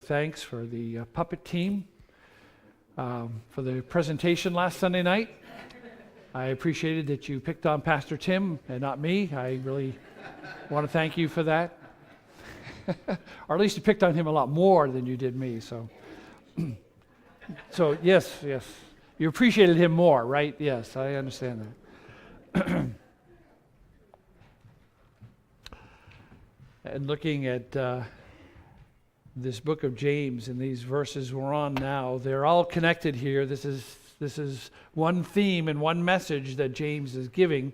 thanks for the puppet team for the presentation last Sunday night. I appreciated that you picked on Pastor Tim and not me. I really want to thank you for that. Or at least you picked on him a lot more than you did me. So yes. You appreciated him more, right? Yes, I understand that. And looking at this book of James and these verses we're on now, they're all connected here. This is one theme and one message that James is giving.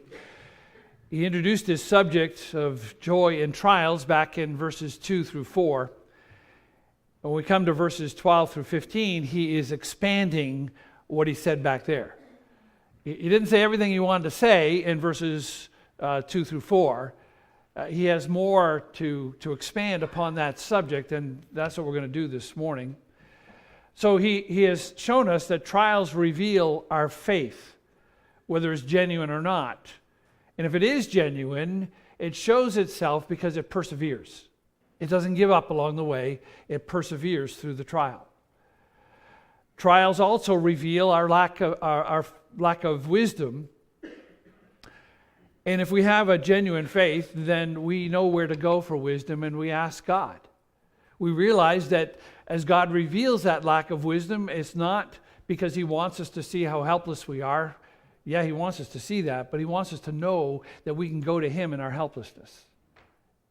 He introduced his subject of joy in trials back in verses 2 through 4. When we come to verses 12 through 15, he is expanding what he said back there. He didn't say everything he wanted to say in verses 2 through 4. He has more to expand upon that subject, and that's what we're going to do this morning. So he has shown us that trials reveal our faith, whether it's genuine or not. And if it is genuine, it shows itself because it perseveres. It doesn't give up along the way. It perseveres through the trial. Trials also reveal our lack of wisdom. And if we have a genuine faith, then we know where to go for wisdom, and we ask God. We realize that as God reveals that lack of wisdom, it's not because He wants us to see how helpless we are. Yeah, He wants us to see that, but He wants us to know that we can go to Him in our helplessness.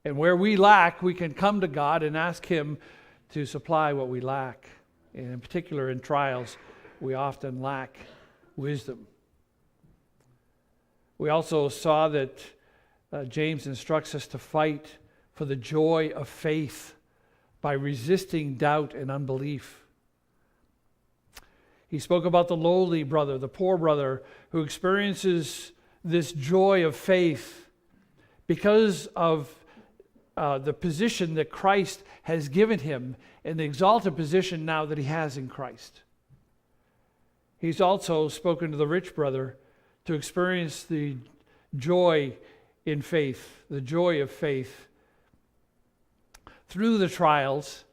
And where we lack, we can come to God and ask Him to supply what we lack. And in particular, in trials, we often lack wisdom. We also saw that James instructs us to fight for the joy of faith by resisting doubt and unbelief. He spoke about the lowly brother, the poor brother, who experiences this joy of faith because of the position that Christ has given him and the exalted position now that he has in Christ. He's also spoken to the rich brother to experience the joy in faith, the joy of faith through the trials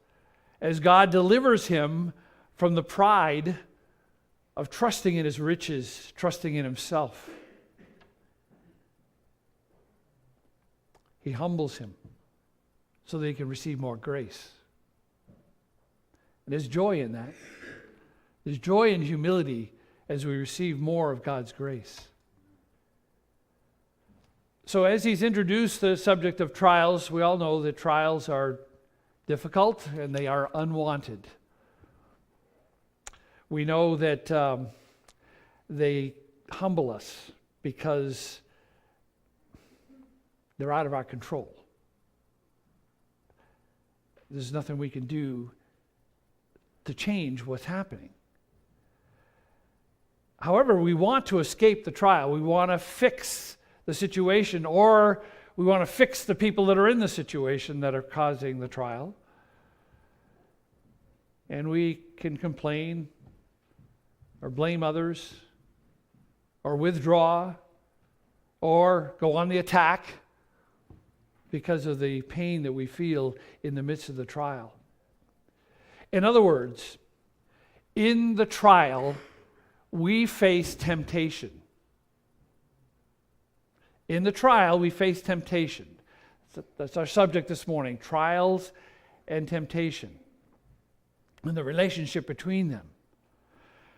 as God delivers him from the pride of trusting in his riches, trusting in himself. He humbles him so that he can receive more grace. And there's joy in that. There's joy in humility as we receive more of God's grace. So as he's introduced the subject of trials, we all know that trials are difficult and they are unwanted. We know that they humble us because they're out of our control. There's nothing we can do to change what's happening. However, we want to escape the trial. We want to fix the situation, or we want to fix the people that are in the situation that are causing the trial. And we can complain or blame others or withdraw or go on the attack because of the pain that we feel in the midst of the trial. In other words, in the trial, we face temptation. In the trial, we face temptation. That's our subject this morning, trials and temptation, and the relationship between them.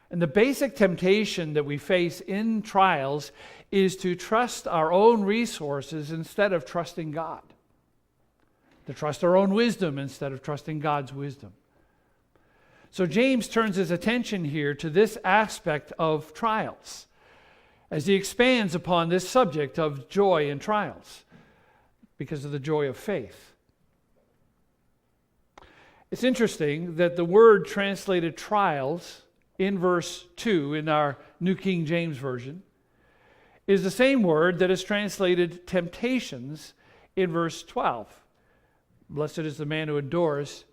And the basic temptation that we face in trials is to trust our own resources instead of trusting God. To trust our own wisdom instead of trusting God's wisdom. So James turns his attention here to this aspect of trials as he expands upon this subject of joy in trials because of the joy of faith. It's interesting that the word translated trials in verse 2 in our New King James Version is the same word that is translated temptations in verse 12. Blessed is the man who endures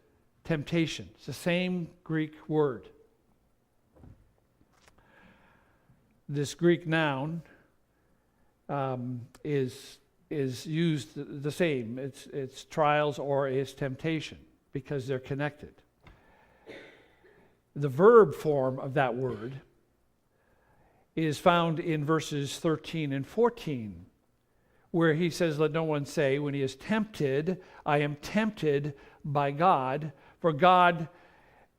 temptation. It's the same Greek word. This Greek noun is used the same. It's trials or it's temptation because they're connected. The verb form of that word is found in verses 13 and 14, where he says, let no one say when he is tempted, I am tempted by God, for God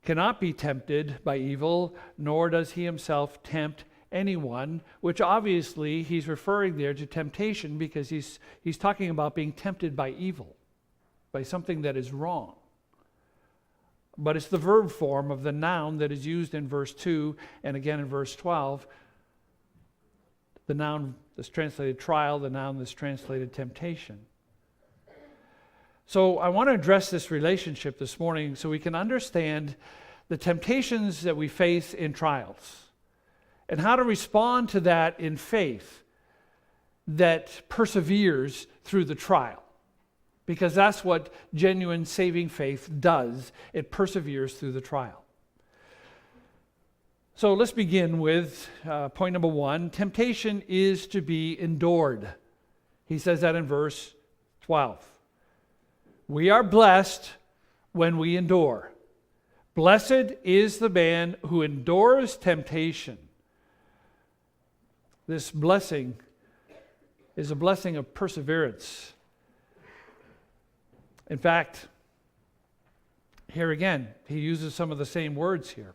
cannot be tempted by evil, nor does he himself tempt anyone, which obviously he's referring there to temptation because he's talking about being tempted by evil, by something that is wrong. But it's the verb form of the noun that is used in verse 2 and again in verse 12. The noun that's translated trial, the noun that's translated temptation. So I want to address this relationship this morning so we can understand the temptations that we face in trials and how to respond to that in faith that perseveres through the trial. Because that's what genuine saving faith does. It perseveres through the trial. So let's begin with point number 1. Temptation is to be endured. He says that in verse 12. We are blessed when we endure. Blessed is the man who endures temptation. This blessing is a blessing of perseverance. In fact, here again, he uses some of the same words here.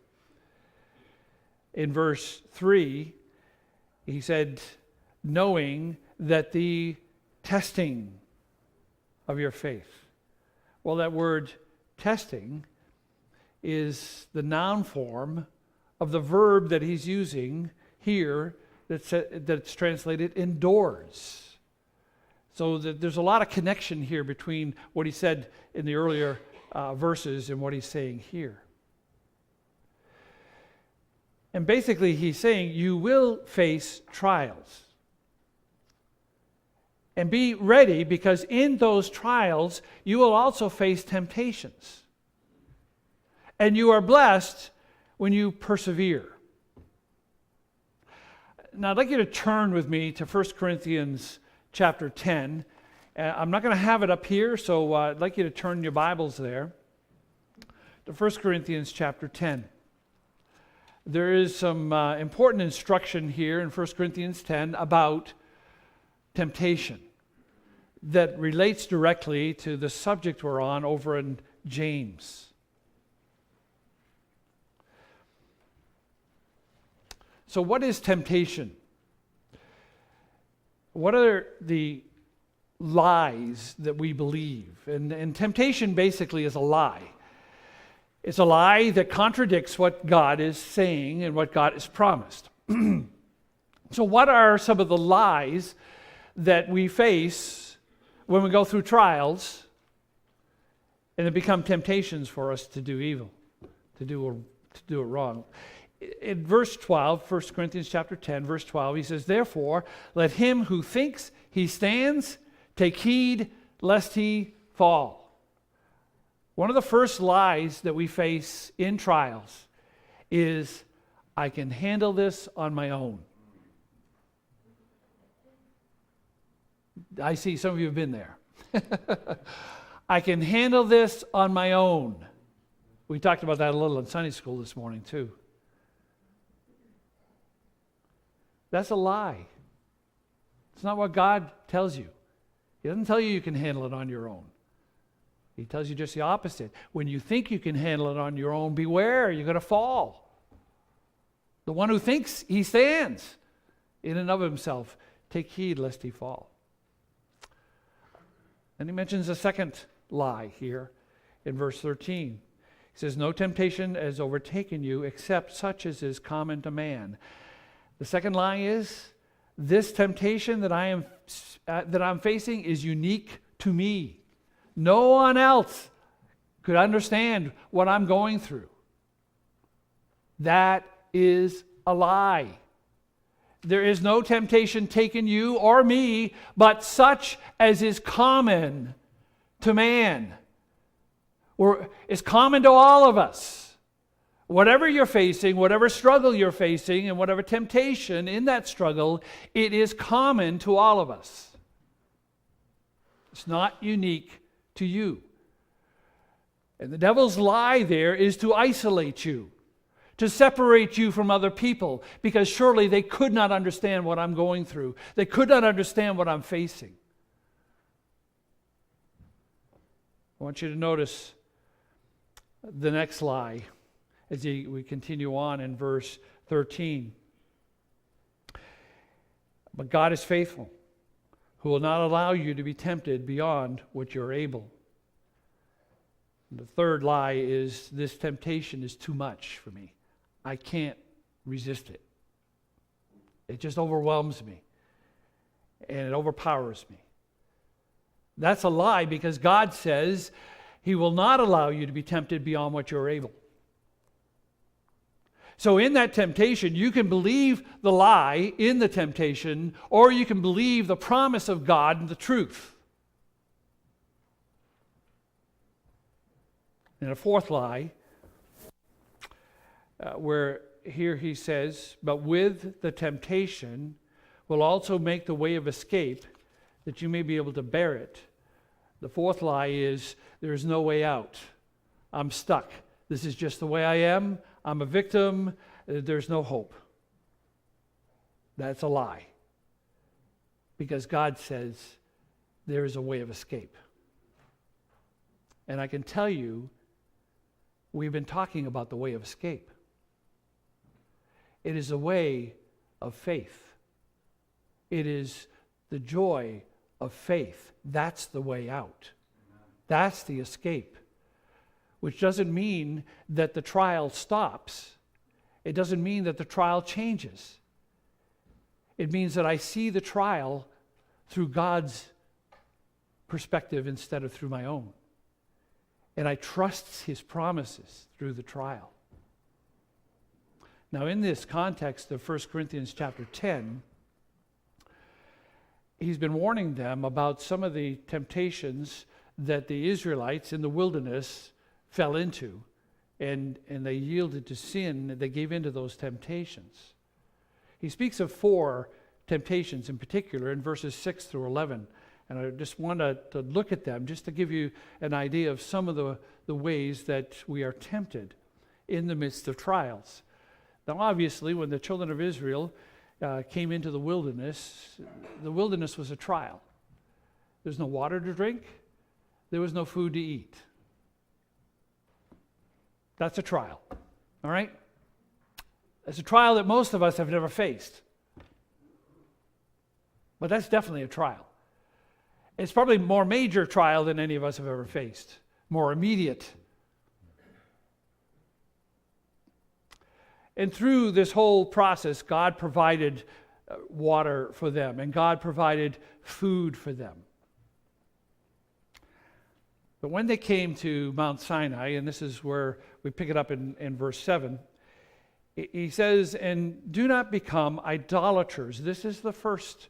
In verse 3, he said, knowing that the testing of your faith. Well, that word testing is the noun form of the verb that he's using here that's translated endures. So there's a lot of connection here between what he said in the earlier verses and what he's saying here. And basically he's saying you will face trials. And be ready, because in those trials you will also face temptations. And you are blessed when you persevere. Now I'd like you to turn with me to 1 Corinthians chapter 10. I'm not going to have it up here, so I'd like you to turn your Bibles there. To 1 Corinthians chapter 10. There is some important instruction here in 1 Corinthians 10 about temptation that relates directly to the subject we're on over in James. So what is temptation? What are the lies that we believe? And temptation basically is a lie. It's a lie that contradicts what God is saying and what God has promised. So what are some of the lies that we face when we go through trials and it become temptations for us to do evil, to do it wrong? In verse 12, 1 Corinthians chapter 10, verse 12, he says, therefore, let him who thinks he stands take heed lest he fall. One of the first lies that we face in trials is, I can handle this on my own. I see some of you have been there. I can handle this on my own. We talked about that a little in Sunday school this morning too. That's a lie. It's not what God tells you. He doesn't tell you you can handle it on your own. He tells you just the opposite. When you think you can handle it on your own, beware, you're going to fall. The one who thinks he stands in and of himself, take heed lest he fall. And he mentions a second lie here in verse 13. He says, no temptation has overtaken you except such as is common to man. The second lie is, this temptation that I'm facing is unique to me. No one else could understand what I'm going through. That is a lie. There is no temptation taken you or me, but such as is common to man. Or is common to all of us. Whatever you're facing, whatever struggle you're facing, and whatever temptation in that struggle, it is common to all of us. It's not unique to you. And the devil's lie there is to isolate you to separate you from other people, because surely they could not understand what I'm going through. They could not understand what I'm facing. I want you to notice the next lie as we continue on in verse 13. But God is faithful, who will not allow you to be tempted beyond what you're able. And the third lie is, this temptation is too much for me. I can't resist it. It just overwhelms me, and it overpowers me. That's a lie, because God says He will not allow you to be tempted beyond what you're able. So in that temptation, you can believe the lie in the temptation, or you can believe the promise of God and the truth. And a fourth lie, where here he says, but with the temptation will also make the way of escape, that you may be able to bear it. The fourth lie is, there is no way out. I'm stuck. This is just the way I am. I'm a victim. There's no hope. That's a lie. Because God says there is a way of escape. And I can tell you, we've been talking about the way of escape. It is a way of faith. It is the joy of faith. That's the way out. That's the escape. Which doesn't mean that the trial stops. It doesn't mean that the trial changes. It means that I see the trial through God's perspective instead of through my own. And I trust His promises through the trial. Now, in this context of 1 Corinthians chapter 10, he's been warning them about some of the temptations that the Israelites in the wilderness fell into, and they yielded to sin. They gave in to those temptations. He speaks of 4 temptations in particular in verses 6 through 11. And I just want to look at them just to give you an idea of some of the ways that we are tempted in the midst of trials. Now, obviously, when the children of Israel came into the wilderness was a trial. There's no water to drink. There was no food to eat. That's a trial, all right? It's a trial that most of us have never faced. But that's definitely a trial. It's probably a more major trial than any of us have ever faced, more immediate. And through this whole process, God provided water for them, and God provided food for them. But when they came to Mount Sinai, and this is where we pick it up in verse 7, he says, and do not become idolaters. This is the first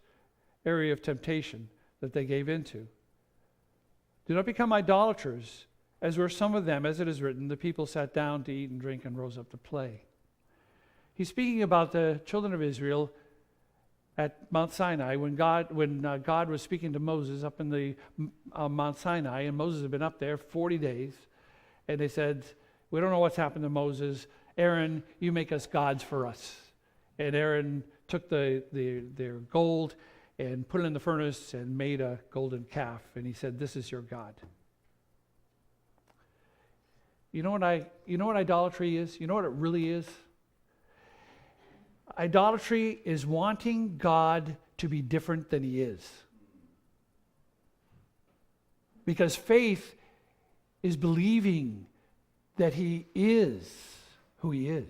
area of temptation that they gave into. Do not become idolaters, as were some of them, as it is written, the people sat down to eat and drink and rose up to play. He's speaking about the children of Israel at Mount Sinai when God was speaking to Moses up in the Mount Sinai, and Moses had been up there 40 days, and they said, we don't know what's happened to Moses. Aaron, you make us gods for us. And Aaron took their gold and put it in the furnace and made a golden calf, and he said, this is your God. You know what idolatry is? You know what it really is? Idolatry is wanting God to be different than He is. Because faith is believing that He is who He is.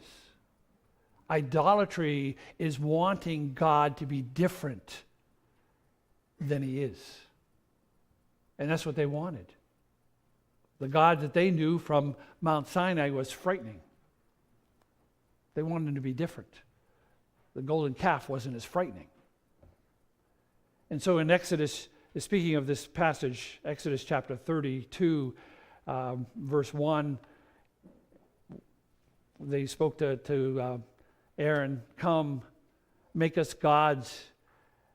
Idolatry is wanting God to be different than He is. And that's what they wanted. The God that they knew from Mount Sinai was frightening. They wanted Him to be different. The golden calf wasn't as frightening. And so in Exodus, speaking of this passage, Exodus chapter 32, verse 1, they spoke to Aaron, come, make us gods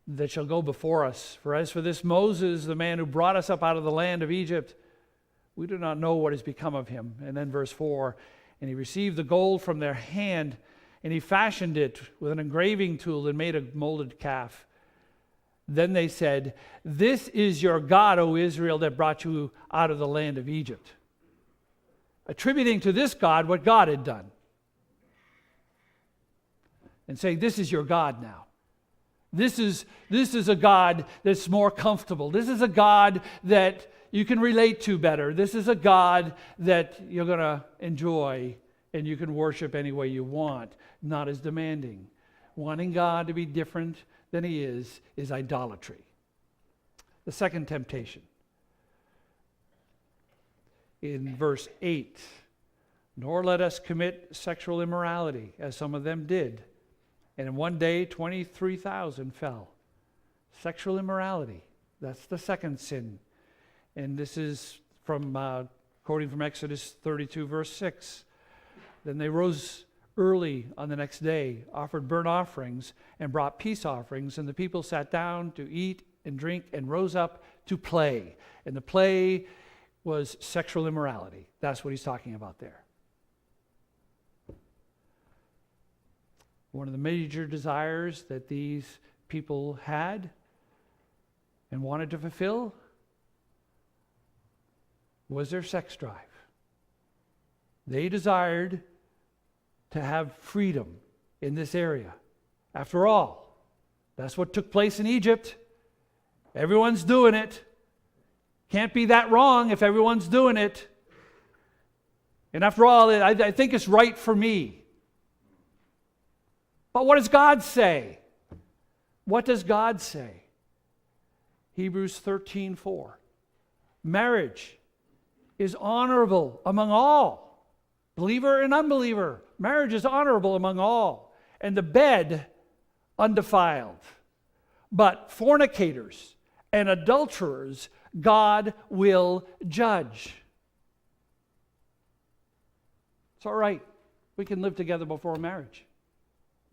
that shall go before us. For as for this Moses, the man who brought us up out of the land of Egypt, we do not know what has become of him. And then verse 4, And he received the gold from their hand, and he fashioned it with an engraving tool and made a molded calf. Then they said, "This is your God, O Israel, that brought you out of the land of Egypt." Attributing to this God what God had done. And saying, "This is your God now. This is a God that's more comfortable. This is a God that you can relate to better. This is a God that you're going to enjoy and you can worship any way you want, not as demanding." Wanting God to be different than he is idolatry. The second temptation. In verse 8, "Nor let us commit sexual immorality, as some of them did. And in one day, 23,000 fell." Sexual immorality. That's the second sin. And this is quoting from Exodus 32, verse 6. "Then they rose early on the next day, offered burnt offerings, and brought peace offerings. And the people sat down to eat and drink and rose up to play." And the play was sexual immorality. That's what he's talking about there. One of the major desires that these people had and wanted to fulfill was their sex drive. They desired to have freedom in this area. After all, that's what took place in Egypt. Everyone's doing it. Can't be that wrong if everyone's doing it. And after all, I think it's right for me. But what does God say? What does God say? Hebrews 13:4. "Marriage is honorable among all." Believer and unbeliever. Marriage is honorable among all. "And the bed undefiled. But fornicators and adulterers God will judge." It's all right. We can live together before marriage.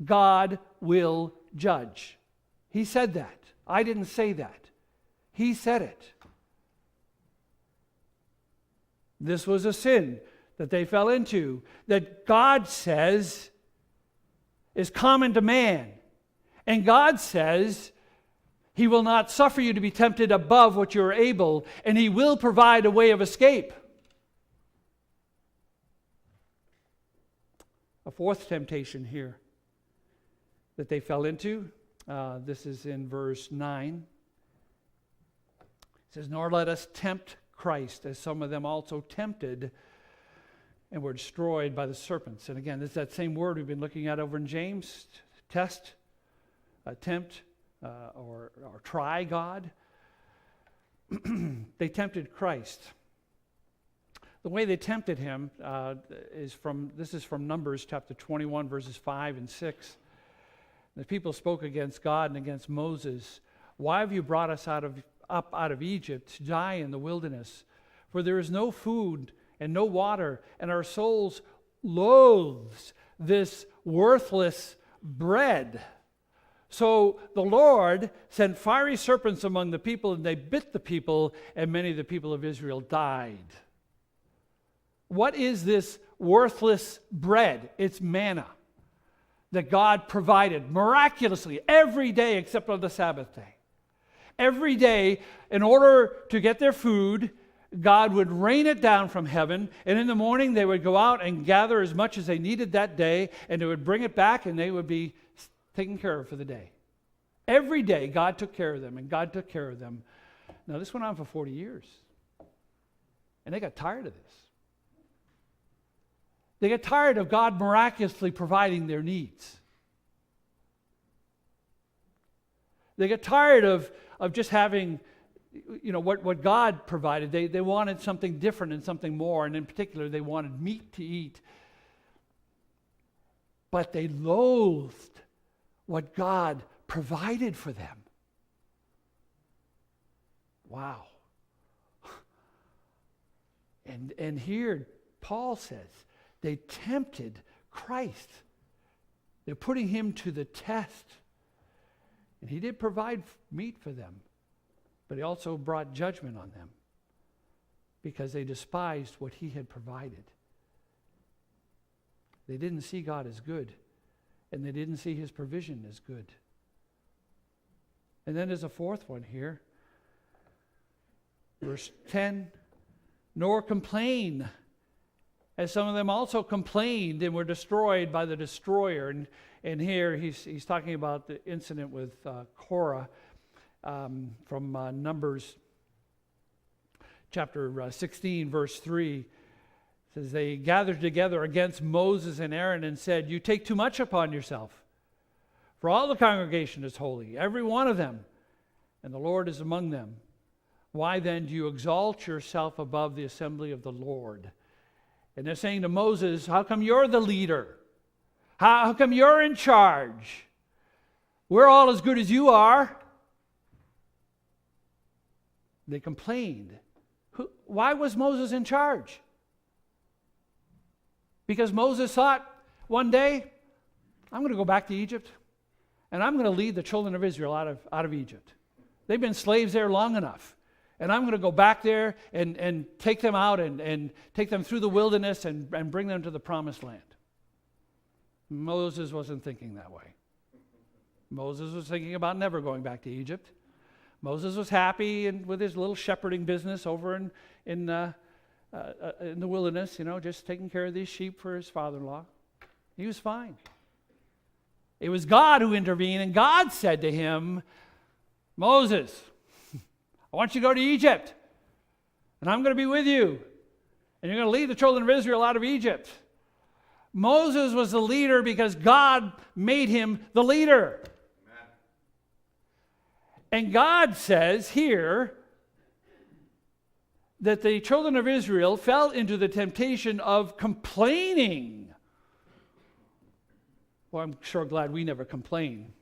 God will judge. He said that. I didn't say that. He said it. This was a sin that they fell into, that God says is common to man. And God says he will not suffer you to be tempted above what you are able, and he will provide a way of escape. A fourth temptation here that they fell into, this is in verse 9. It says, "Nor let us tempt Christ, as some of them also tempted and were destroyed by the serpents." And again, this is that same word we've been looking at over in James. Test, tempt, or try God. They tempted Christ. The way they tempted him is from Numbers chapter 21, verses 5 and 6. The people spoke against God and against Moses. "Why have you brought us up out of Egypt to die in the wilderness? For there is no food and no water, and our souls loathes this worthless bread." So the Lord sent fiery serpents among the people, and they bit the people, and many of the people of Israel died. What is this worthless bread? It's manna that God provided miraculously every day except on the Sabbath day. Every day, in order to get their food, God would rain it down from heaven, and in the morning they would go out and gather as much as they needed that day, and they would bring it back, and they would be taken care of for the day. Every day, God took care of them, and God took care of them. Now, this went on for 40 years, and they got tired of this. They get tired of God miraculously providing their needs. They get tired of just having, what God provided. They wanted something different and something more, and in particular, they wanted meat to eat. But they loathed what God provided for them. Wow. And here, Paul says, they tempted Christ. They're putting him to the test. And he did provide meat for them, but he also brought judgment on them because they despised what he had provided. They didn't see God as good, and they didn't see his provision as good. And then there's a fourth one here. Verse 10, nor complain, as some of them also complained and were destroyed by the destroyer. And here he's talking about the incident with Korah from Numbers chapter 16, verse 3. It says, they gathered together against Moses and Aaron and said, you take too much upon yourself. For all the congregation is holy, every one of them, and the Lord is among them. Why then do you exalt yourself above the assembly of the Lord? And they're saying to Moses, how come you're the leader? How come you're in charge? We're all as good as you are. They complained. Why was Moses in charge? Because Moses thought one day, I'm going to go back to Egypt, and I'm going to lead the children of Israel out of Egypt. They've been slaves there long enough. And I'm going to go back there and take them out and take them through the wilderness and bring them to the promised land. Moses wasn't thinking that way. Moses was thinking about never going back to Egypt. Moses was happy with his little shepherding business over in the wilderness, just taking care of these sheep for his father-in-law. He was fine. It was God who intervened, and God said to him, Moses, I want you to go to Egypt, and I'm going to be with you, and you're going to lead the children of Israel out of Egypt. Moses was the leader because God made him the leader. Amen. And God says here that the children of Israel fell into the temptation of complaining. Well, I'm sure glad we never complain.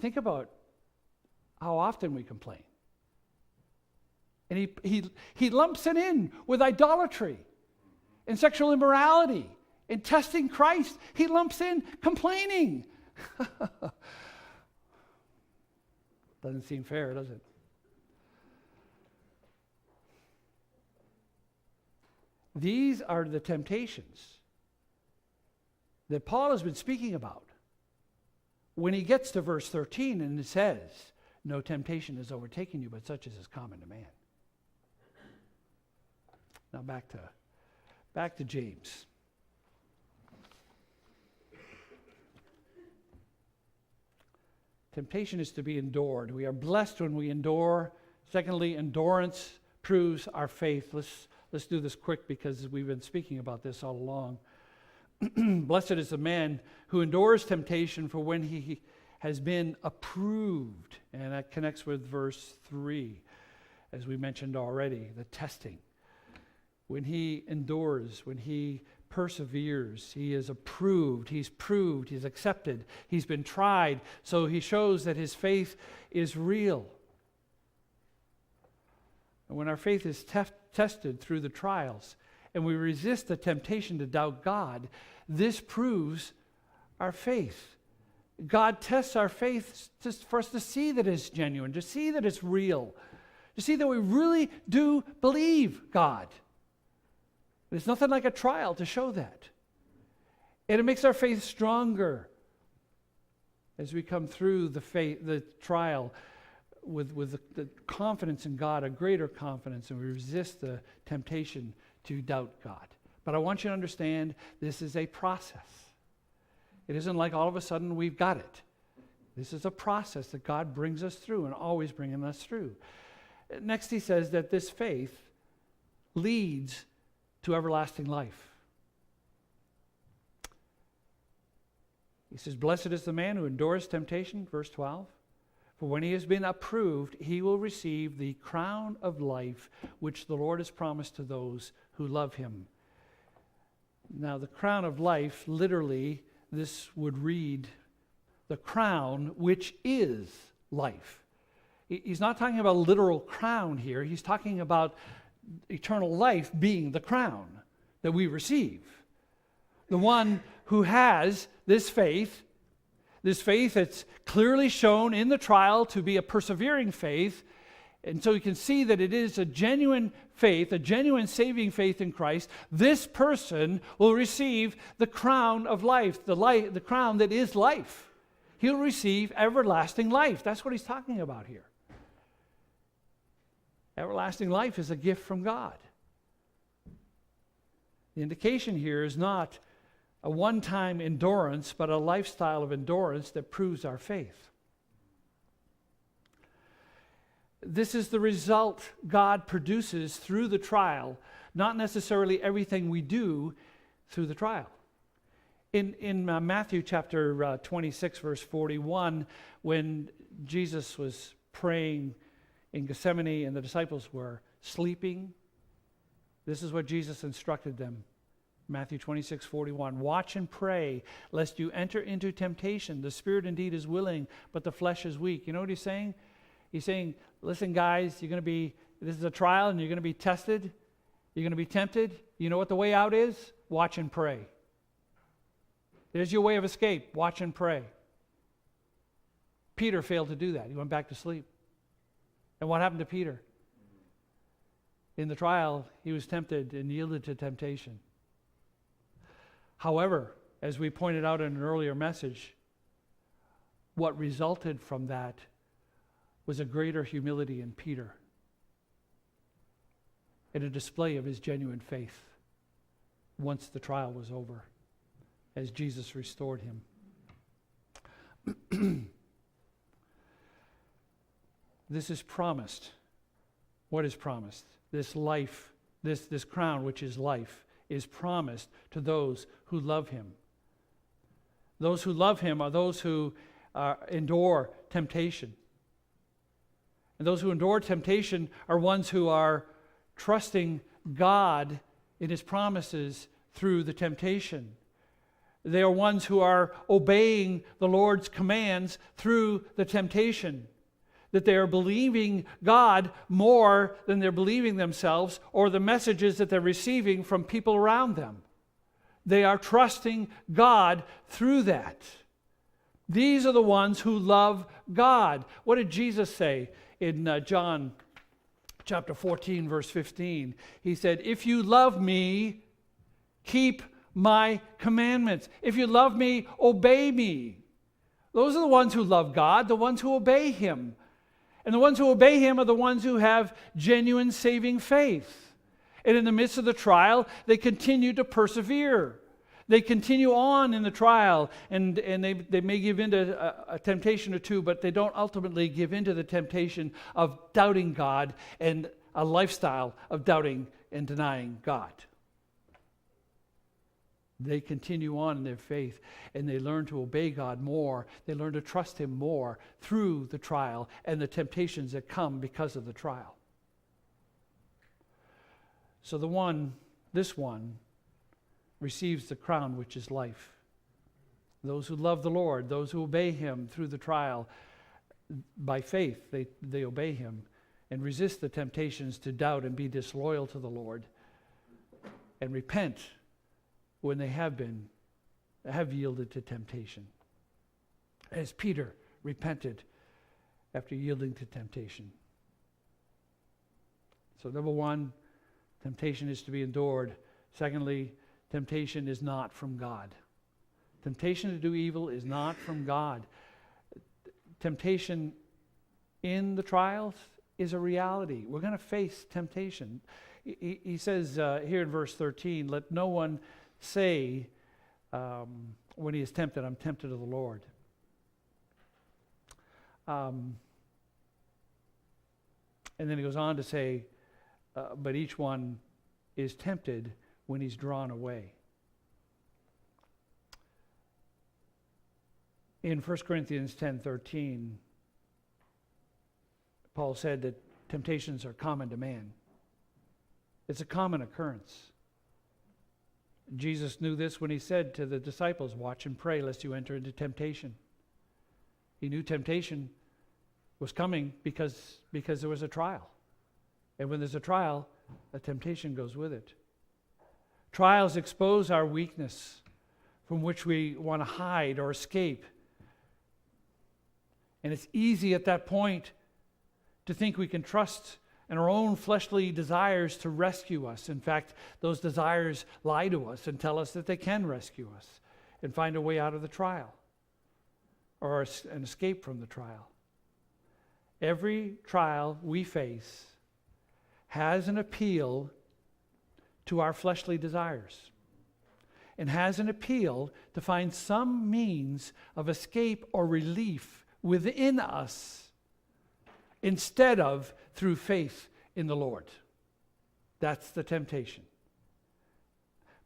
Think about how often we complain. And he lumps it in with idolatry and sexual immorality and testing Christ. He lumps in complaining. Doesn't seem fair, does it? These are the temptations that Paul has been speaking about. When he gets to verse 13 and it says, no temptation has overtaken you, but such as is common to man. Now back to James. Temptation is to be endured. We are blessed when we endure. Secondly, endurance proves our faith. Let's do this quick because we've been speaking about this all along. Blessed is the man who endures temptation, for when he has been approved. And that connects with verse 3, as we mentioned already, the testing. When he endures, when he perseveres, he is approved, he's proved, he's accepted, he's been tried, so he shows that his faith is real. And when our faith is tested through the trials, and we resist the temptation to doubt God, this proves our faith. God tests our faith for us to see that it's genuine, to see that it's real, to see that we really do believe God. There's nothing like a trial to show that. And it makes our faith stronger as we come through the trial with the confidence in God, a greater confidence, and we resist the temptation to doubt God. But I want you to understand this is a process. It isn't like all of a sudden we've got it. This is a process that God brings us through and always bringing us through. Next, he says that this faith leads to everlasting life. He says, blessed is the man who endures temptation, verse 12. For when he has been approved, he will receive the crown of life, which the Lord has promised to those who love him. Now, the crown of life, literally, this would read, the crown which is life. He's not talking about a literal crown here. He's talking about eternal life being the crown that we receive. The one who has this faith that's clearly shown in the trial to be a persevering faith, And so you can see that it is a genuine faith, a genuine saving faith in Christ. This person will receive the crown of life, the crown that is life. He'll receive everlasting life. That's what he's talking about here. Everlasting life is a gift from God. The indication here is not a one-time endurance, but a lifestyle of endurance that proves our faith. This is the result God produces through the trial, not necessarily everything we do through the trial. In Matthew chapter 26, verse 41, when Jesus was praying in Gethsemane and the disciples were sleeping, this is what Jesus instructed them. Matthew 26, 41, watch and pray, lest you enter into temptation. The spirit indeed is willing, but the flesh is weak. You know what he's saying? He's saying, listen, guys, this is a trial and you're going to be tested. You're going to be tempted. You know what the way out is? Watch and pray. There's your way of escape. Watch and pray. Peter failed to do that. He went back to sleep. And what happened to Peter? In the trial, he was tempted and yielded to temptation. However, as we pointed out in an earlier message, what resulted from that was a greater humility in Peter and a display of his genuine faith once the trial was over, as Jesus restored him. This is promised. What is promised? This life, this crown, which is life, is promised to those who love him. Those who love him are those who endure temptation. And those who endure temptation are ones who are trusting God in his promises through the temptation. They are ones who are obeying the Lord's commands through the temptation. That they are believing God more than they're believing themselves or the messages that they're receiving from people around them. They are trusting God through that. These are the ones who love God. What did Jesus say in John chapter 14, verse 15? He said, if you love me, keep my commandments. If you love me, obey me. Those are the ones who love God, the ones who obey him. And the ones who obey him are the ones who have genuine saving faith. And in the midst of the trial, they continue to persevere. They continue on in the trial, and they may give in to a temptation or two, but they don't ultimately give in to the temptation of doubting God and a lifestyle of doubting and denying God. They continue on in their faith, and they learn to obey God more. They learn to trust him more through the trial and the temptations that come because of the trial. So this one, receives the crown which is life. Those who love the Lord, those who obey him through the trial, by faith, they obey him and resist the temptations to doubt and be disloyal to the Lord and repent when they have yielded to temptation. As Peter repented after yielding to temptation. So number one, temptation is to be endured. Secondly, temptation is not from God. Temptation to do evil is not from God. Temptation in the trials is a reality. We're going to face temptation. He says here in verse 13, let no one say when he is tempted, I'm tempted of the Lord. And then he goes on to say, but each one is tempted when he's drawn away. In 1 Corinthians 10:13, Paul said that temptations are common to man. It's a common occurrence. Jesus knew this when he said to the disciples, watch and pray lest you enter into temptation. He knew temptation was coming because there was a trial. And when there's a trial, a temptation goes with it. Trials expose our weakness from which we want to hide or escape. And it's easy at that point to think we can trust in our own fleshly desires to rescue us. In fact, those desires lie to us and tell us that they can rescue us and find a way out of the trial or an escape from the trial. Every trial we face has an appeal to our fleshly desires and has an appeal to find some means of escape or relief within us instead of through faith in the Lord. That's the temptation.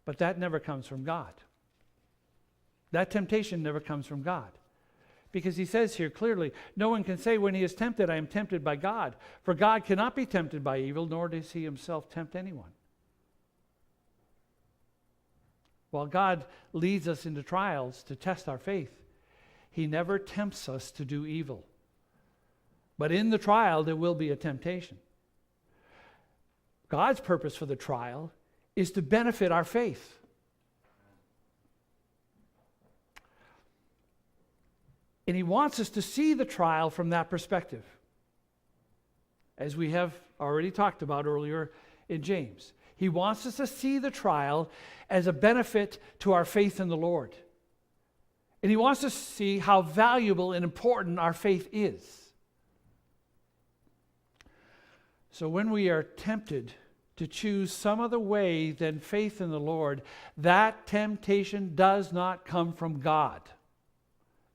But that never comes from God. That temptation never comes from God. Because he says here clearly, no one can say when he is tempted, I am tempted by God. For God cannot be tempted by evil, nor does he himself tempt anyone. While God leads us into trials to test our faith, he never tempts us to do evil. But in the trial, there will be a temptation. God's purpose for the trial is to benefit our faith. And he wants us to see the trial from that perspective, as we have already talked about earlier in James. He wants us to see the trial as a benefit to our faith in the Lord. And he wants us to see how valuable and important our faith is. So when we are tempted to choose some other way than faith in the Lord, that temptation does not come from God.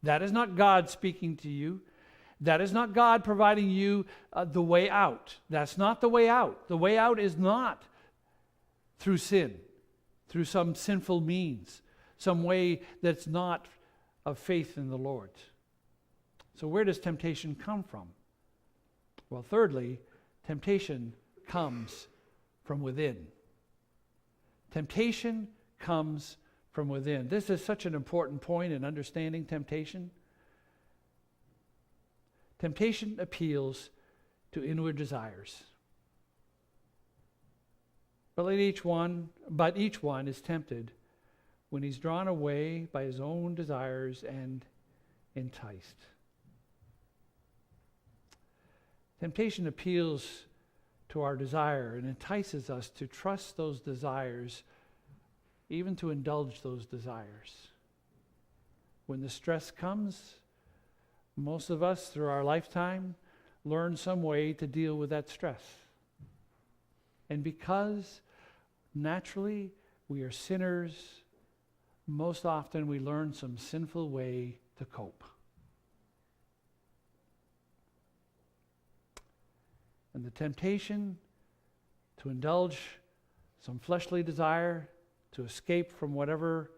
That is not God speaking to you. That is not God providing you the way out. That's not the way out. The way out is not through sin, through some sinful means, some way that's not of faith in the Lord. So where does temptation come from? Well, thirdly, temptation comes from within. Temptation comes from within. This is such an important point in understanding temptation. Temptation appeals to inward desires. But each one is tempted when he's drawn away by his own desires and enticed. Temptation appeals to our desire and entices us to trust those desires, even to indulge those desires. When the stress comes, most of us through our lifetime learn some way to deal with that stress. And because naturally we are sinners, most often we learn some sinful way to cope. And the temptation to indulge some fleshly desire, to escape from whatever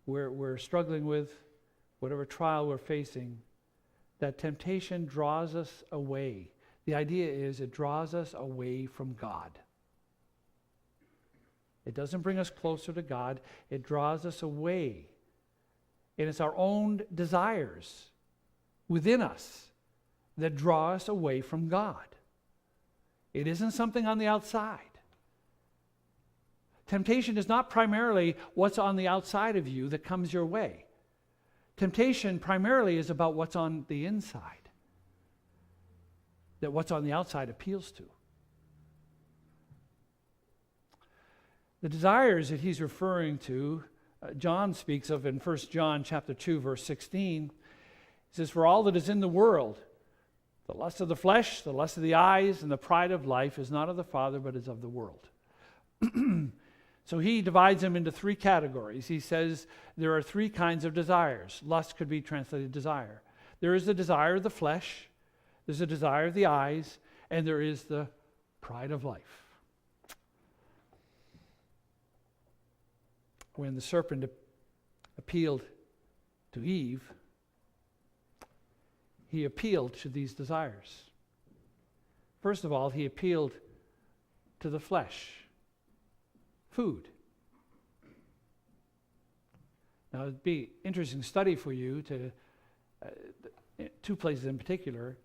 we're struggling with, whatever trial we're facing, that temptation draws us away. The idea is it draws us away from God. It doesn't bring us closer to God. It draws us away. And it's our own desires within us that draw us away from God. It isn't something on the outside. Temptation is not primarily what's on the outside of you that comes your way. Temptation primarily is about what's on the inside, that what's on the outside appeals to. The desires that he's referring to, John speaks of in 1 John chapter 2, verse 16. He says, "For all that is in the world, the lust of the flesh, the lust of the eyes, and the pride of life is not of the Father, but is of the world." So he divides them into three categories. He says there are three kinds of desires. Lust could be translated desire. There is the desire of the flesh, there's a desire of the eyes, and there is the pride of life. When the serpent appealed to Eve, he appealed to these desires. First of all, he appealed to the flesh. Food. Now, it'd be interesting study for you to, two places in particular,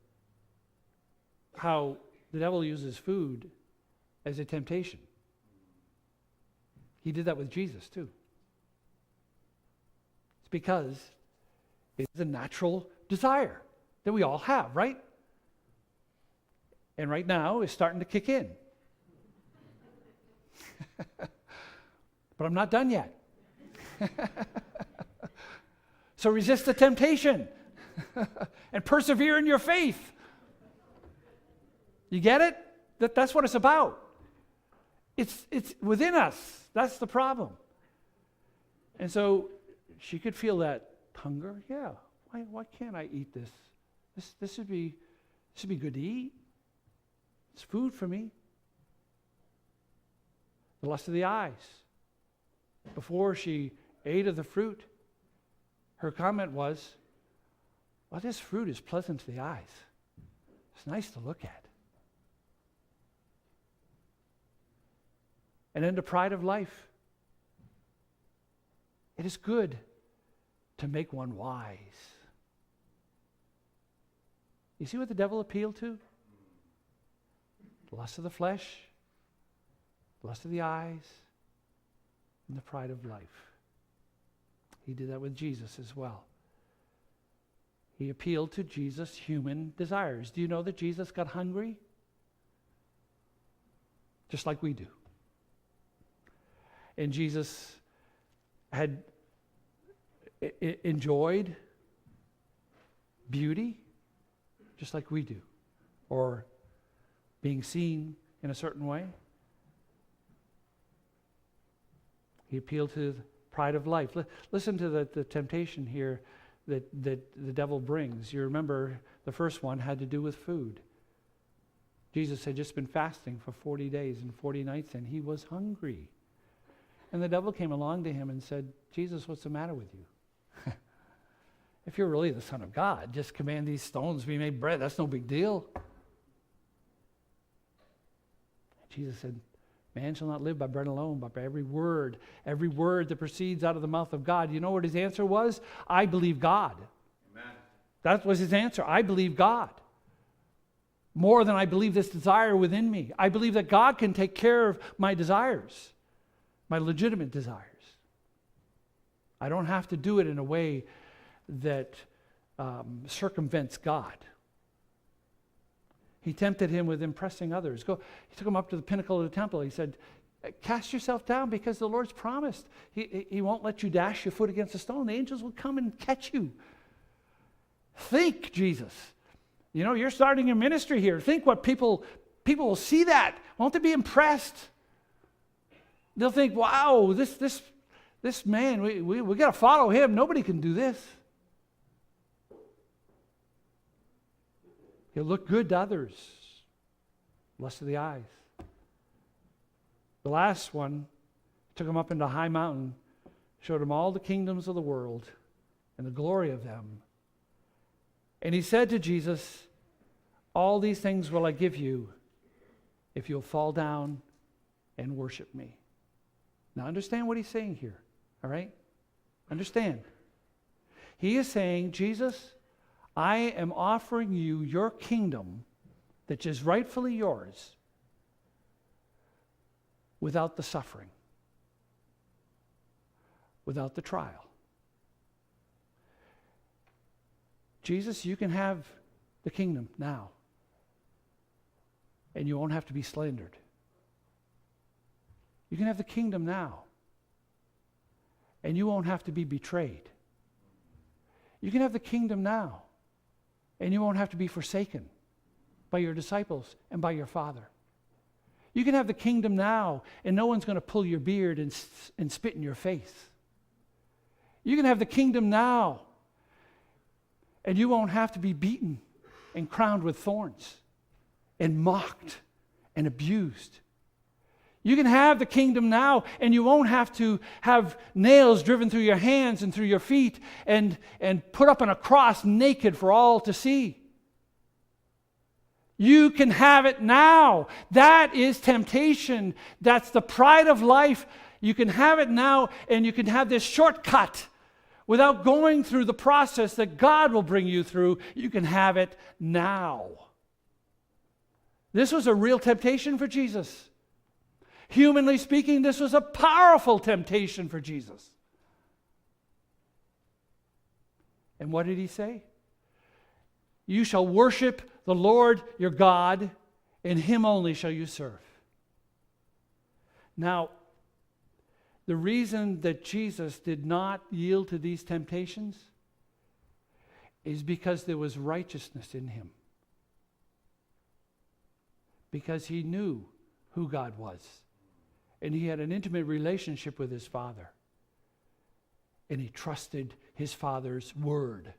how the devil uses food as a temptation. He did that with Jesus too. It's because it's a natural desire that we all have, right? And right now it's starting to kick in. But I'm not done yet. So resist the temptation and persevere in your faith. You get it? That's what it's about. It's within us. That's the problem. And so she could feel that hunger. Yeah, why can't I eat this? This would be good to eat. It's food for me. The lust of the eyes. Before she ate of the fruit, her comment was, well, this fruit is pleasant to the eyes. It's nice to look at. And then the pride of life. It is good to make one wise. You see what the devil appealed to? The lust of the flesh, the lust of the eyes, and the pride of life. He did that with Jesus as well. He appealed to Jesus' human desires. Do you know that Jesus got hungry? Just like we do. And Jesus had enjoyed beauty, just like we do, or being seen in a certain way. He appealed to the pride of life. Listen to the temptation here that the devil brings. You remember the first one had to do with food. Jesus had just been fasting for 40 days and 40 nights, and he was hungry. And the devil came along to him and said, Jesus, what's the matter with you? If you're really the Son of God, just command these stones to be made bread. That's no big deal. Jesus said, man shall not live by bread alone, but by every word that proceeds out of the mouth of God. You know what his answer was? I believe God. Amen. That was his answer. I believe God. More than I believe this desire within me. I believe that God can take care of my desires, my legitimate desires. I don't have to do it in a way that circumvents God. He tempted him with impressing others. He took him up to the pinnacle of the temple. He said, cast yourself down because the Lord's promised. He won't let you dash your foot against a stone. The angels will come and catch you. Think, Jesus. You know, you're starting your ministry here. Think what people will see that. Won't they be impressed? They'll think, wow, this man, we got to follow him. Nobody can do this. He'll look good to others. Lust of the eyes. The last one took him up into a high mountain, showed him all the kingdoms of the world and the glory of them. And he said to Jesus, all these things will I give you if you'll fall down and worship me. Now understand what he's saying here, all right? Understand. He is saying, Jesus, I am offering you your kingdom that is rightfully yours without the suffering, without the trial. Jesus, you can have the kingdom now, and you won't have to be slandered. You can have the kingdom now, and you won't have to be betrayed. You can have the kingdom now, and you won't have to be forsaken by your disciples and by your Father. You can have the kingdom now, and no one's going to pull your beard and spit in your face. You can have the kingdom now, and you won't have to be beaten and crowned with thorns and mocked and abused. You can have the kingdom now, and you won't have to have nails driven through your hands and through your feet and put up on a cross naked for all to see. You can have it now. That is temptation. That's the pride of life. You can have it now, and you can have this shortcut without going through the process that God will bring you through. You can have it now. This was a real temptation for Jesus. Humanly speaking, this was a powerful temptation for Jesus. And what did he say? You shall worship the Lord your God, and him only shall you serve. Now, the reason that Jesus did not yield to these temptations is because there was righteousness in him. Because he knew who God was. And he had an intimate relationship with his Father. And he trusted his Father's word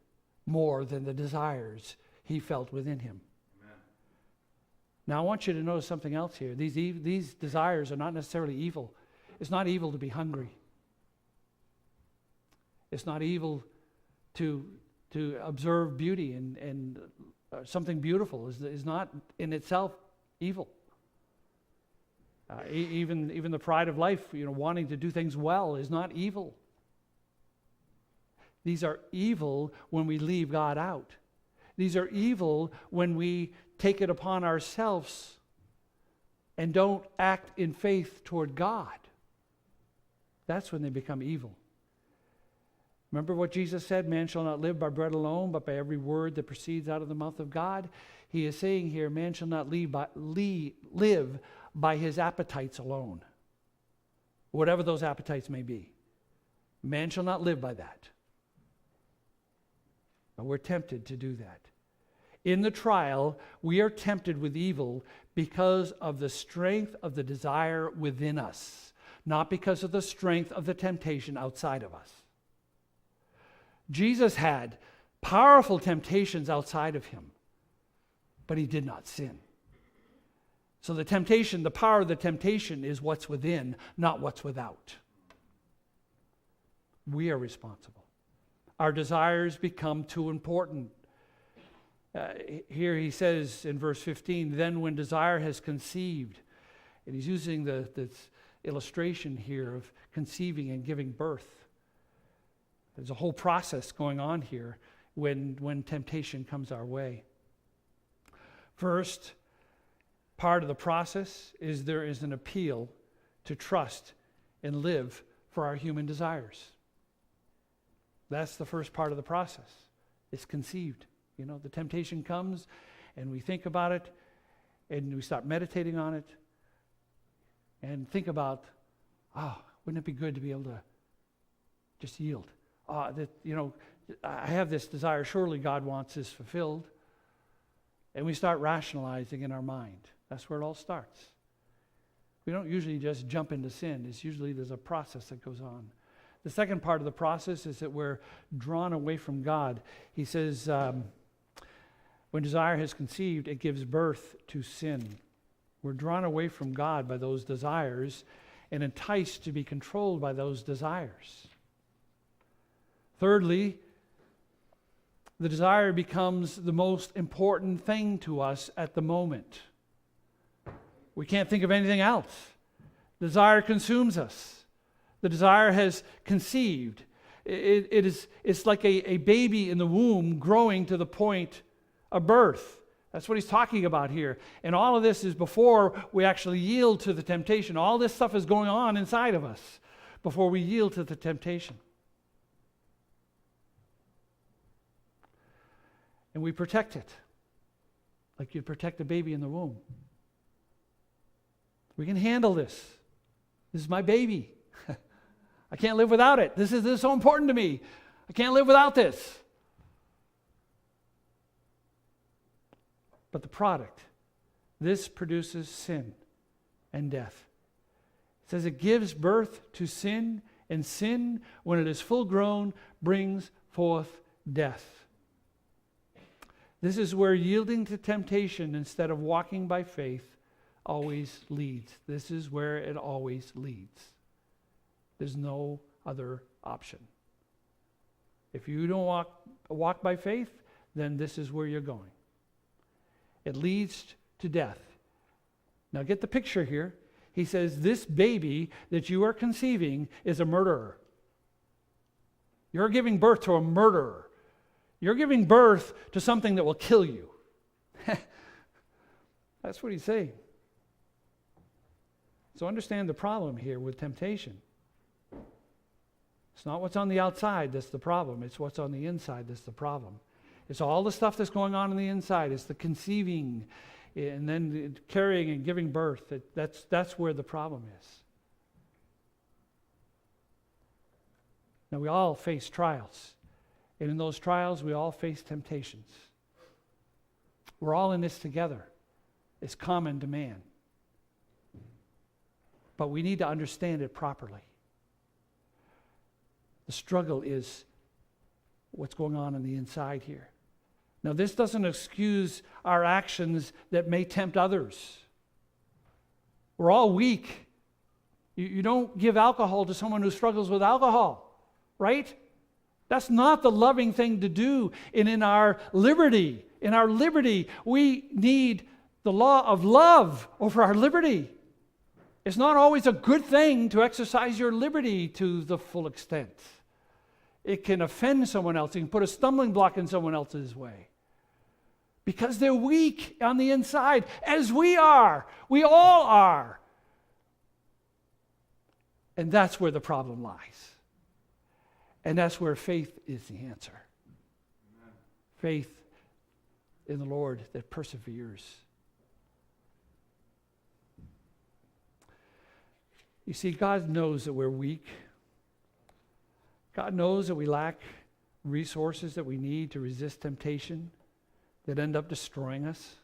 more than the desires he felt within him. Amen. Now I want you to notice something else here. These desires are not necessarily evil. It's not evil to be hungry. It's not evil to observe beauty and something beautiful is not in itself evil. Even the pride of life, wanting to do things well is not evil. These are evil when we leave God out. These are evil when we take it upon ourselves and don't act in faith toward God. That's when they become evil. Remember what Jesus said, man shall not live by bread alone, but by every word that proceeds out of the mouth of God. He is saying here, man shall not live by his appetites alone, whatever those appetites may be. Man shall not live by that. But we're tempted to do that. In the trial, we are tempted with evil because of the strength of the desire within us, not because of the strength of the temptation outside of us. Jesus had powerful temptations outside of him, but he did not sin. So the temptation, the power of the temptation is what's within, not what's without. We are responsible. Our desires become too important. Here he says in verse 15, then when desire has conceived, and he's using this illustration here of conceiving and giving birth. There's a whole process going on here when temptation comes our way. First part of the process is there is an appeal to trust and live for our human desires. That's the first part of the process. It's conceived. The temptation comes and we think about it and we start meditating on it and think about, wouldn't it be good to be able to just yield? I have this desire, surely God wants this fulfilled. And we start rationalizing in our mind. That's where it all starts. We don't usually just jump into sin. It's usually there's a process that goes on. The second part of the process is that we're drawn away from God. He says, when desire has conceived, it gives birth to sin. We're drawn away from God by those desires and enticed to be controlled by those desires. Thirdly, the desire becomes the most important thing to us at the moment. We can't think of anything else. Desire consumes us. The desire has conceived. It's like a baby in the womb growing to the point of birth. That's what he's talking about here. And all of this is before we actually yield to the temptation. All this stuff is going on inside of us before we yield to the temptation. And we protect it like you'd protect a baby in the womb. We can handle this. This is my baby. I can't live without it. This is so important to me. I can't live without this. But the product, this produces sin and death. It says it gives birth to sin, and sin, when it is full grown, brings forth death. This is where yielding to temptation instead of walking by faith always leads. This is where it always leads. There's no other option. If you don't walk by faith, then this is where you're going. It leads to death. Now get the picture here. He says this baby that you are conceiving is a murderer. You're giving birth to a murderer. You're giving birth to something that will kill you. That's what he's saying. So understand the problem here with temptation. It's not what's on the outside that's the problem. It's what's on the inside that's the problem. It's all the stuff that's going on the inside. It's the conceiving. and then carrying and giving birth. That's where the problem is. Now, we all face trials. And in those trials, we all face temptations. We're all in this together. It's common to man. But we need to understand it properly. The struggle is what's going on the inside here. Now, this doesn't excuse our actions that may tempt others. We're all weak. You don't give alcohol to someone who struggles with alcohol, right? That's not the loving thing to do. And in our liberty, we need the law of love over our liberty. It's not always a good thing to exercise your liberty to the full extent. It can offend someone else. It can put a stumbling block in someone else's way. Because they're weak on the inside, as we are. We all are. And that's where the problem lies. And that's where faith is the answer. Amen. Faith in the Lord that perseveres. You see, God knows that we're weak. God knows that we lack resources that we need to resist temptation that end up destroying us.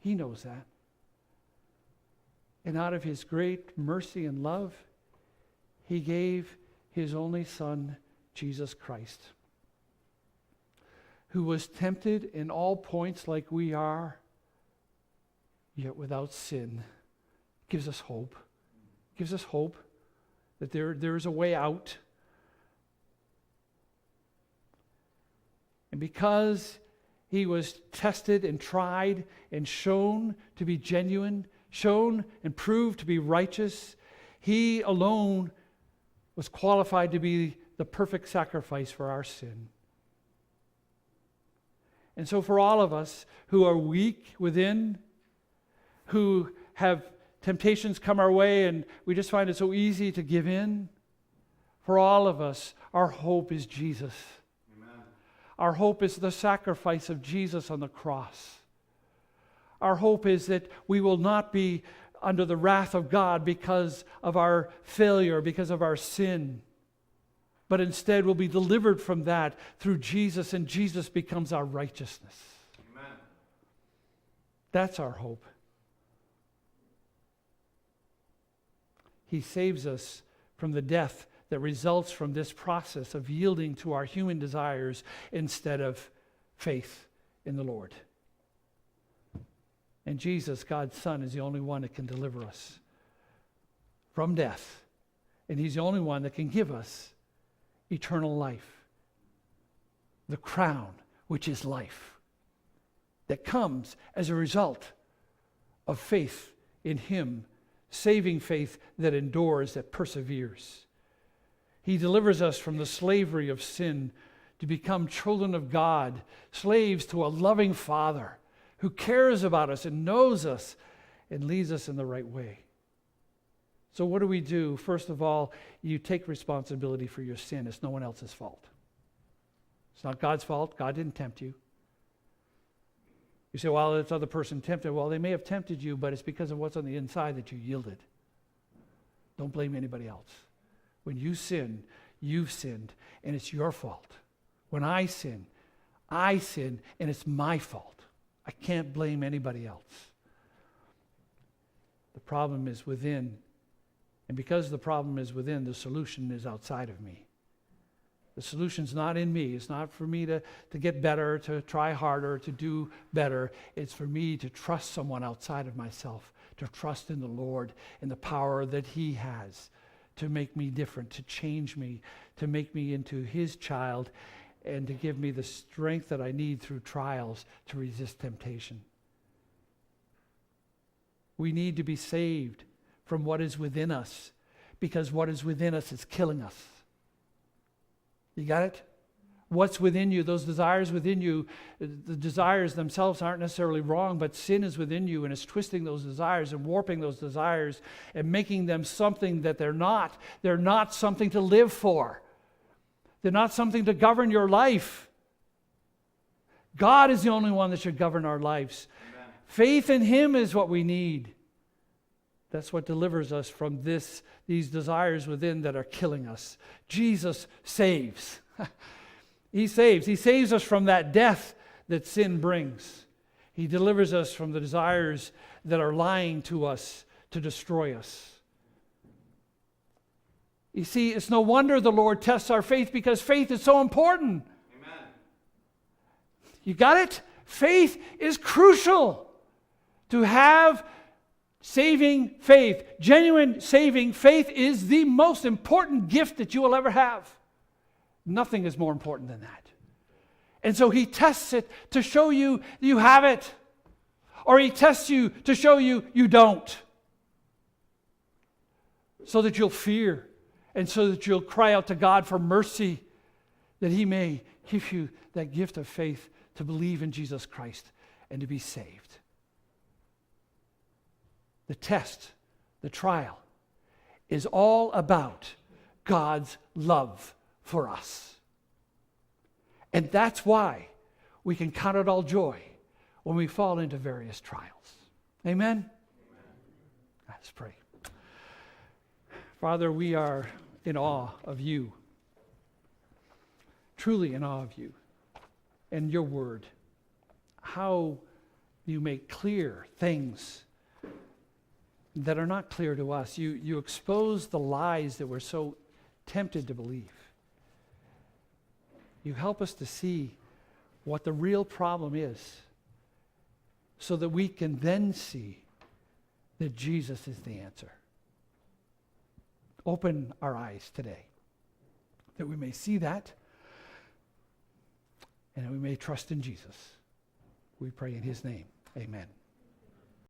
He knows that. And out of His great mercy and love, He gave His only Son, Jesus Christ, who was tempted in all points like we are, yet without sin. Gives us hope. Gives us hope that there is a way out. And because He was tested and tried and shown to be genuine, shown and proved to be righteous, He alone was qualified to be the perfect sacrifice for our sin. And so for all of us who are weak within, who have temptations come our way and we just find it so easy to give in, for all of us, our hope is Jesus. Amen. Our hope is the sacrifice of Jesus on the cross. Our hope is that we will not be under the wrath of God because of our failure, because of our sin, but instead will be delivered from that through Jesus, and Jesus becomes our righteousness. Amen. That's our hope. He saves us from the death that results from this process of yielding to our human desires instead of faith in the Lord. And Jesus, God's Son, is the only one that can deliver us from death. And He's the only one that can give us eternal life. The crown, which is life, that comes as a result of faith in Him, saving faith that endures, that perseveres. He delivers us from the slavery of sin to become children of God, slaves to a loving Father who cares about us and knows us and leads us in the right way. So what do we do? First of all, you take responsibility for your sin. It's no one else's fault. It's not God's fault. God didn't tempt you. You say, well, this other person tempted. Well, they may have tempted you, but it's because of what's on the inside that you yielded. Don't blame anybody else. When you sin, you've sinned, and it's your fault. When I sin, and it's my fault. I can't blame anybody else. The problem is within. And because the problem is within, the solution is outside of me. The solution's not in me. It's not for me to get better, to try harder, to do better. It's for me to trust someone outside of myself, to trust in the Lord and the power that He has to make me different, to change me, to make me into His child, and to give me the strength that I need through trials to resist temptation. We need to be saved from what is within us, because what is within us is killing us. You got it? What's within you, those desires within you, the desires themselves aren't necessarily wrong, but sin is within you and it's twisting those desires and warping those desires and making them something that they're not. They're not something to live for. They're not something to govern your life. God is the only one that should govern our lives. Amen. Faith in Him is what we need. That's what delivers us from these desires within that are killing us. Jesus saves. He saves. He saves us from that death that sin brings. He delivers us from the desires that are lying to us to destroy us. You see, it's no wonder the Lord tests our faith, because faith is so important. Amen. You got it? Faith is crucial. To have saving faith, genuine saving faith, is the most important gift that you will ever have. Nothing is more important than that. And so He tests it to show you you have it. Or He tests you to show you you don't. So that you'll fear. And so that you'll cry out to God for mercy. That He may give you that gift of faith to believe in Jesus Christ and to be saved. The test, the trial, is all about God's love for us. And that's why we can count it all joy when we fall into various trials. Amen? Amen. Let's pray. Father, we are in awe of You. Truly in awe of You and Your Word. How You make clear things that are not clear to us. You expose the lies that we're so tempted to believe. You help us to see what the real problem is, so that we can then see that Jesus is the answer. Open our eyes today, that we may see that, and that we may trust in Jesus. We pray in His name. Amen.